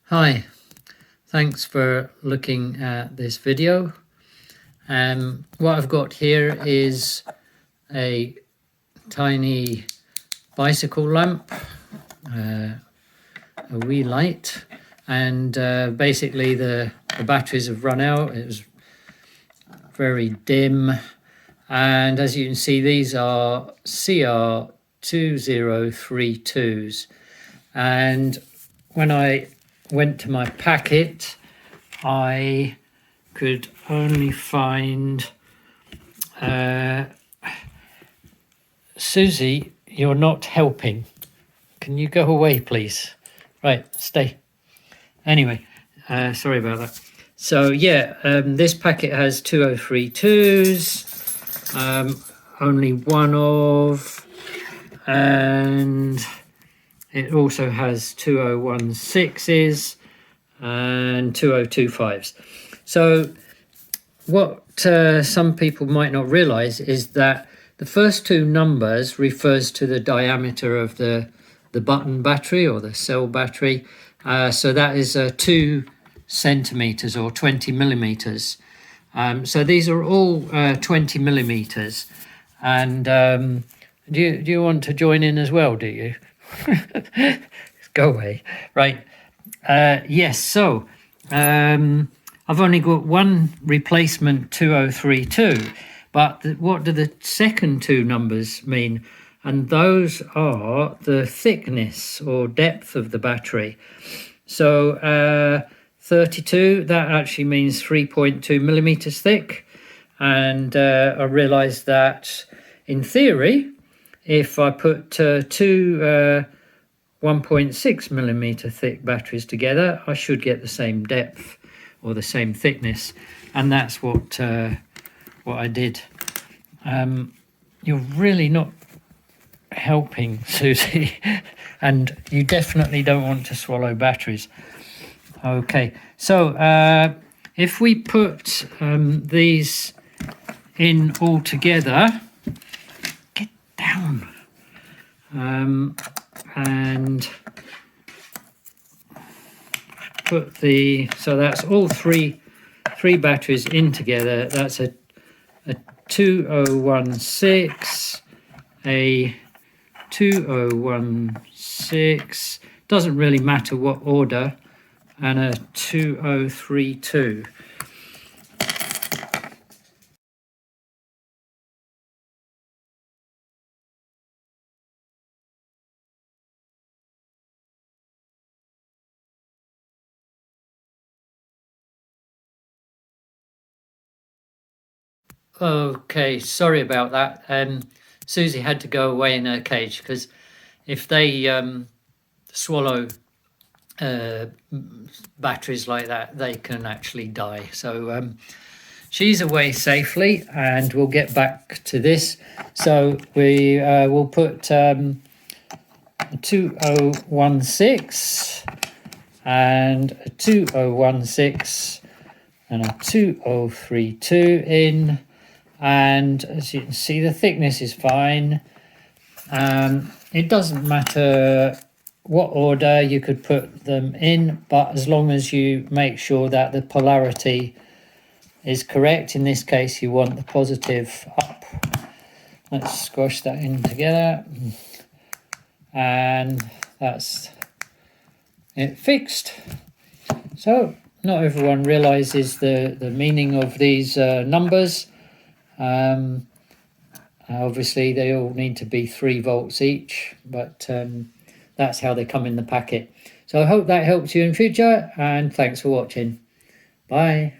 Hi, thanks for looking at this video. What I've got here is a tiny bicycle lamp, a wee light, and basically the batteries have run out. It was very dim, and as you can see, these are CR2032s, and when I went to my packet, I could only find Susie, you're not helping. Can you go away, please? Right, stay. Anyway, sorry about that. So yeah, this packet has 2032s, only one of, and it also has 2016s and 2025s. So what some people might not realize is that the first two numbers refers to the diameter of the button battery or the cell battery. So that is 2 centimeters or 20 millimeters. So these are all 20 millimeters. And do you want to join in as well, do you? Go away. Right. Yes, so I've only got one replacement 2032, but what do the second two numbers mean? And those are the thickness or depth of the battery. So 32, that actually means 3.2 millimeters thick. And I realized that in theory, if I put two 1.6 millimeter thick batteries together, I should get the same depth or the same thickness, and that's what I did. You're really not helping, Susie, and you definitely don't want to swallow batteries. Okay, so if we put these in all together, get down. And put so that's all three batteries in together. That's a 2016, a 2016, doesn't really matter what order, and a 2032. Okay, sorry about that. Susie had to go away in her cage because if they swallow batteries like that, they can actually die. So she's away safely, and we'll get back to this. So we will put a 2016 and a 2016 and a 2032 in. And as you can see, the thickness is fine. It doesn't matter what order you could put them in, but as long as you make sure that the polarity is correct. In this case, you want the positive up. Let's squash that in together, and that's it fixed. So not everyone realizes the meaning of these numbers. Obviously they all need to be 3 volts each, but that's how they come in the packet. So I hope that helps you in future, and thanks for watching. Bye.